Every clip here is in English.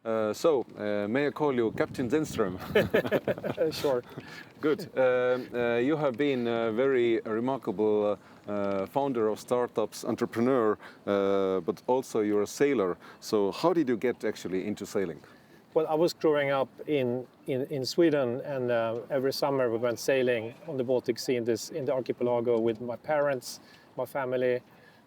May I call you Captain Zennström? Sure. Good. You have been a very remarkable founder of startups, entrepreneur, but also you're a sailor. So how did you get actually into sailing? Well, I was growing up in Sweden, and every summer we went sailing on the Baltic Sea in the archipelago with my parents, my family.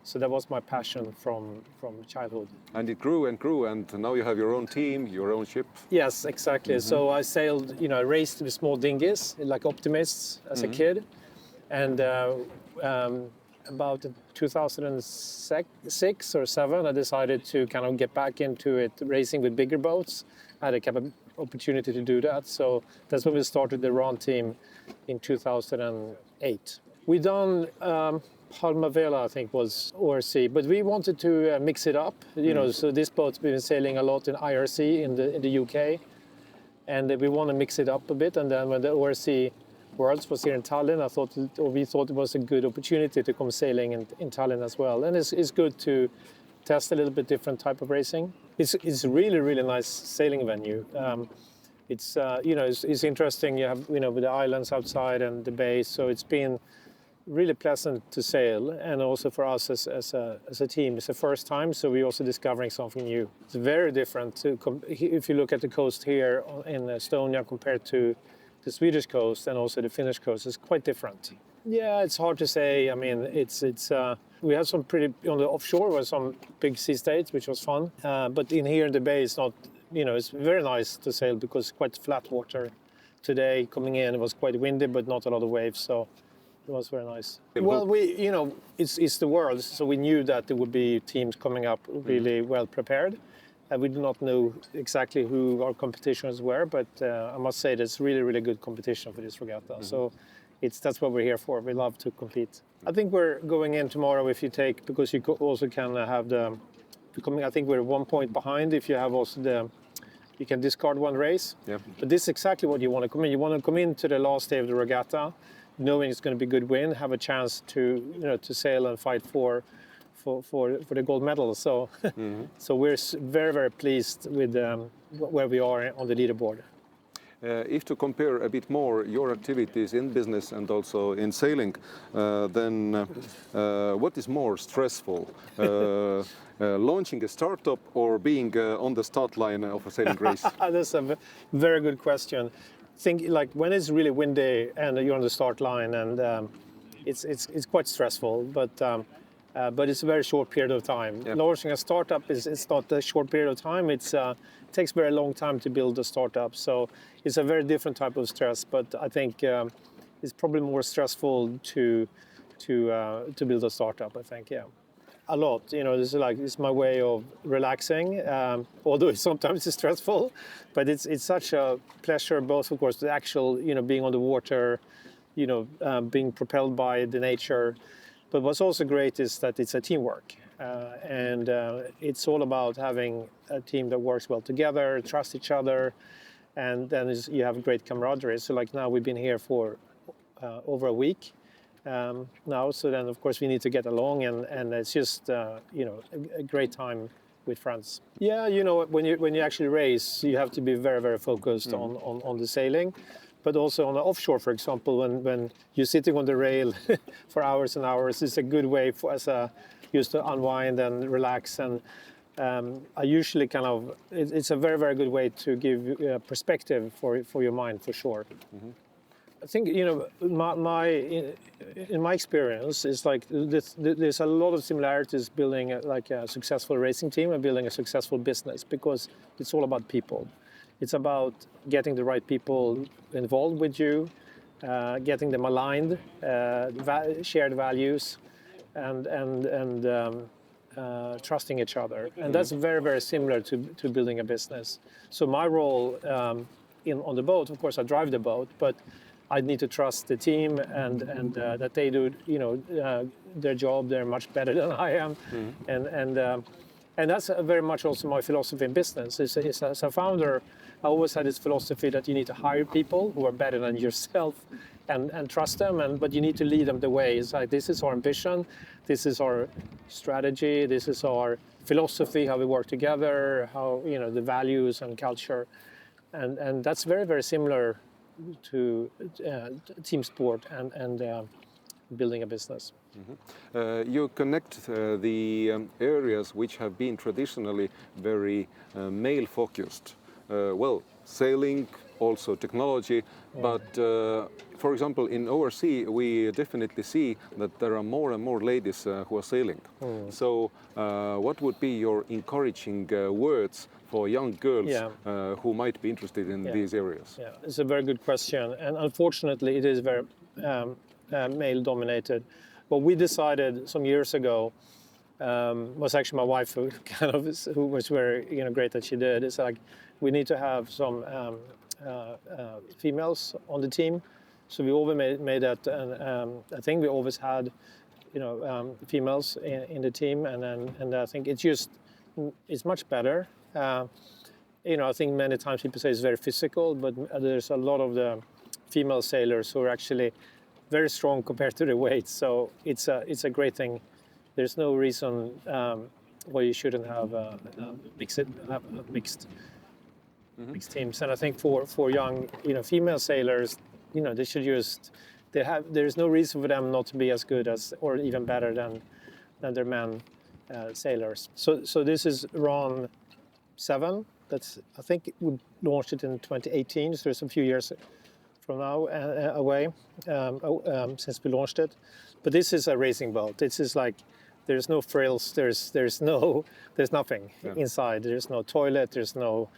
So that was my passion from childhood. And it grew and grew, and now you have your own team, your own ship. Yes, exactly. Mm-hmm. So I sailed, I raced with small dinghies like optimists as a kid, and about 2006 or 7, I decided to kind of get back into it, racing with bigger boats. I had a opportunity to do that, so that's when we started the RAN team in 2008. We done ᴏꞰᴅᴜ, I think, was ORC, but we wanted to mix it up. So this boat's been sailing a lot in IRC in the UK, and we want to mix it up a bit. And then when the ORC Worlds was here in Tallinn, we thought it was a good opportunity to come sailing in Tallinn as well. And it's good to test a little bit different type of racing. It's really, really nice sailing venue. It's interesting. You have with the islands outside and the bay, so it's been really pleasant to sail, and also for us as a team, it's the first time, so we're also discovering something new. It's very different if you look at the coast here in Estonia compared to the Swedish coast and also the Finnish coast. It's quite different. Yeah, it's hard to say. I mean, we had some on the offshore was some big sea states, which was fun, but in here in the bay, it's not. It's very nice to sail because it's quite flat water. Today coming in, it was quite windy, but not a lot of waves, so it was very nice. Well, it's the Worlds, so we knew that there would be teams coming up really well prepared. We do not know exactly who our competitions were, but I must say there's really, really good competition for this regatta. Mm-hmm. So that's what we're here for. We love to compete. I think we're going in tomorrow because you also can have I think we're 1 point behind if you have also you can discard one race. Yeah. But this is exactly what you want to come in. You want to come into the last day of the regatta, knowing it's going to be a good win, have a chance to sail and fight for the gold medal. So, so we're very, very pleased with where we are on the leaderboard. If to compare a bit more your activities in business and also in sailing, then what is more stressful, launching a startup or being on the start line of a sailing race? That's a very good question. Think like when it's really windy and you're on the start line, and it's quite stressful, but it's a very short period of time. Yep. Launching a startup it's not a short period of time. It takes very long time to build a startup, so it's a very different type of stress. But I think it's probably more stressful to build a startup. I think, yeah. A lot, it's my way of relaxing, although sometimes it's stressful, but it's such a pleasure, both of course the actual, being on the water, being propelled by the nature, but what's also great is that it's a teamwork, and it's all about having a team that works well together, trust each other, and then you have great camaraderie. So like now we've been here for over a week. Now, so then of course we need to get along, and it's just a great time with friends. Yeah, when you actually race, you have to be very, very focused on the sailing, but also on the offshore, for example, when you're sitting on the rail for hours and hours, it's a good way just to unwind and relax. And I usually it's a very, very good way to give perspective for your mind, for sure. Mm-hmm. I think, in my experience, it's like there's a lot of similarities building a successful racing team and building a successful business, because it's all about people. It's about getting the right people involved with you, getting them aligned, shared values, and trusting each other. And that's very, very similar to building a business. So my role on the boat, of course, I drive the boat, but I need to trust the team and that they do their job. They're much better than I am, and that's very much also my philosophy in business. As a founder, I always had this philosophy that you need to hire people who are better than yourself and trust them. But you need to lead them the way. It's like, this is our ambition, this is our strategy, this is our philosophy, how we work together, how, you know, the values and culture, and that's very, very similar to team sport and building a business. You connect the areas which have been traditionally very male-focused. Well, sailing, also technology, but for example, in overseas, we definitely see that there are more and more ladies who are sailing. So what would be your encouraging words for young girls who might be interested in these areas? Yeah, it's a very good question. And unfortunately, it is very male-dominated. What we decided some years ago was actually my wife who was very, you know, great that she did. It's like, we need to have some females on the team. So we always made that, and I think we always had, you know, females in the team, and I think it's much better. You know, I think many times people say it's very physical, but there's a lot of the female sailors who are actually very strong compared to the weight. So it's a great thing. There's no reason why you shouldn't have mixed teams. And I think for young, you know, female sailors, you know, they should there's no reason for them not to be as good as, or even better than their men sailors. So this is Run 7. I think we launched it in 2018, so there's a few years from now away since we launched it. But this is a racing boat. This is like, there's no frills, there's nothing inside. There's no toilet, there's no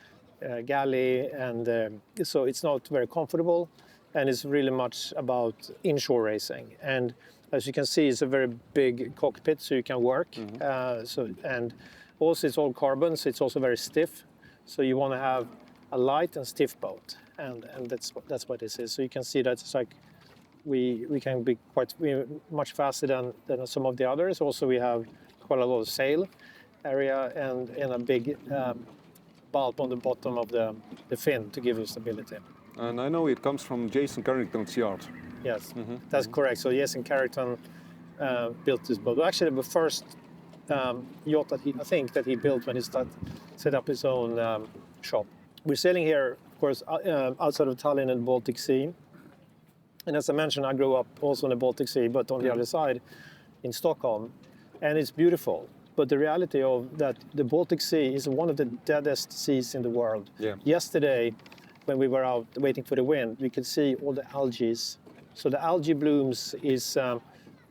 galley, and so it's not very comfortable, and it's really much about inshore racing. And as you can see, it's a very big cockpit, so you can work. And also it's all carbon, so it's also very stiff. So you want to have a light and stiff boat, and that's what this is. So you can see that it's like we can be much faster than some of the others. Also, we have quite a lot of sail area and a big bulb on the bottom of the fin to give you stability. And I know it comes from Jason Carrington's yacht. Yes, that's correct. So Jason Carrington built this boat. Well, actually, the first yacht that he built when he set up his own shop. We're sailing here, of course, outside of Tallinn and the Baltic Sea. And as I mentioned, I grew up also on the Baltic Sea, but on the other side in Stockholm. And it's beautiful. But the reality of that, the Baltic Sea is one of the deadest seas in the world. Yeah. Yesterday, when we were out waiting for the wind, we could see all the algae. So the algae blooms is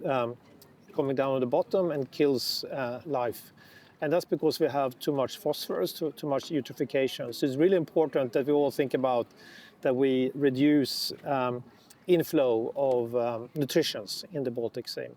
coming down on the bottom and kills life. And that's because we have too much phosphorus, too much eutrophication. So it's really important that we all think about that we reduce inflow of nutrients in the Baltic Sea.